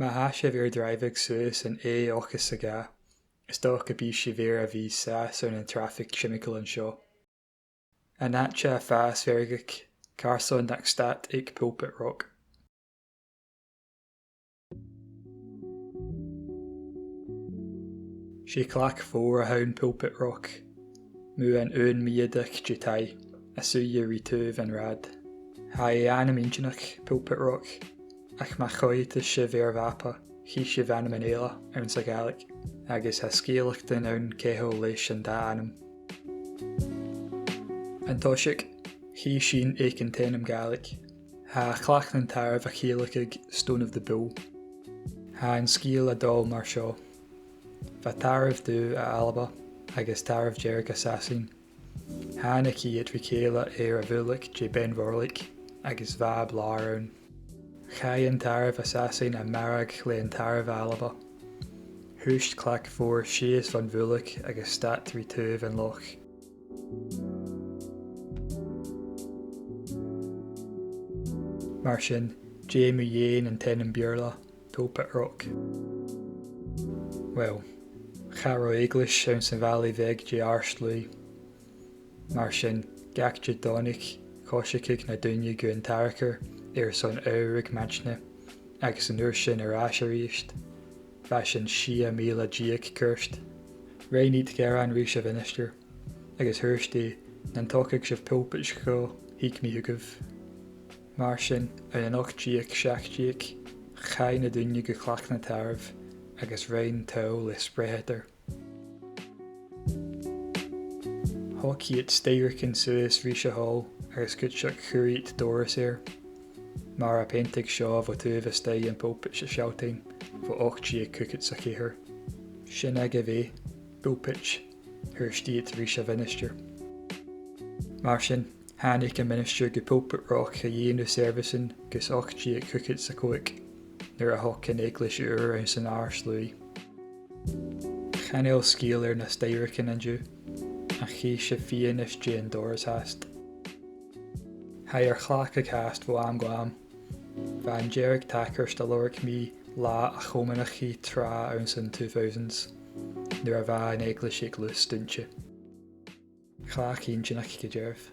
Mahasha vir drivig suas an ochas sa ga, is doch a bí si vir a ví sas ar an traffic chemical an seo. An atcha fas vergig, carson dak stat ik Pulpit Rock. Si clach fór a haun Pulpit Rock, mu an miadig jitai, a suya rituv an rad. Hai anam injanach Pulpit Rock, ach ma choit is si vir vapa, chi si vanam an eila an sa gaelic, agus ha scialach den an ceho leis an da anam. An toshik, chi sin eik an tenam gaelic, ha Clach nan Tarbh a chialachig Stone of the Bull, ha an scial a dol mar seo, va Tarbh du a alba, agus Tarbh jerig assassin, ha na ki et ricéla a bhulik je ben vorlik, agus va blaroun. Chai an Tarbh assassin a marag le an Tarbh alba. Húst clach fór sias van bhulik agus stat rituv an loch. Mar sin, je mu yen an tenam björla, Pulpit Rock. Well, charo English an san valley veg je arslui. Mar sin, gach je donig, koshikig na dunje gu an tarker, son aurig manchne, agus an sin ar asheríist, fashion shia mila giak kirst, reinit ger an rísh a vinister, agus hursti, nan tokig sif pulpit scho, hik mi hugav. Mar sin, an och giak shach giak, chai na dunje gu Clach nan Tarbh, agus rein tau le spreheter. Hoki it steirik in suas rísh a hall, agus gutshak churit doris Mar a pentig seo vo tuv a stay an pulpit se shouting, vo och gia kukit sa keher. Sin ag a ve, pulpit, her stiet rísh a vinister. Mar sin, hanik a minister gu Pulpit Rock a yénu servicin gus och gia kukit sa koik, nur a hock in English an san arslui. Chanel scial na steirikin an ju, a chi se fian is gia an doras hast. Hai Clach a cast vo am gwam, van jerig taker stalorik mi la a chomenach tra an san 2000s, nur a va an English ik lust stuntje. Clach injanach gejerv.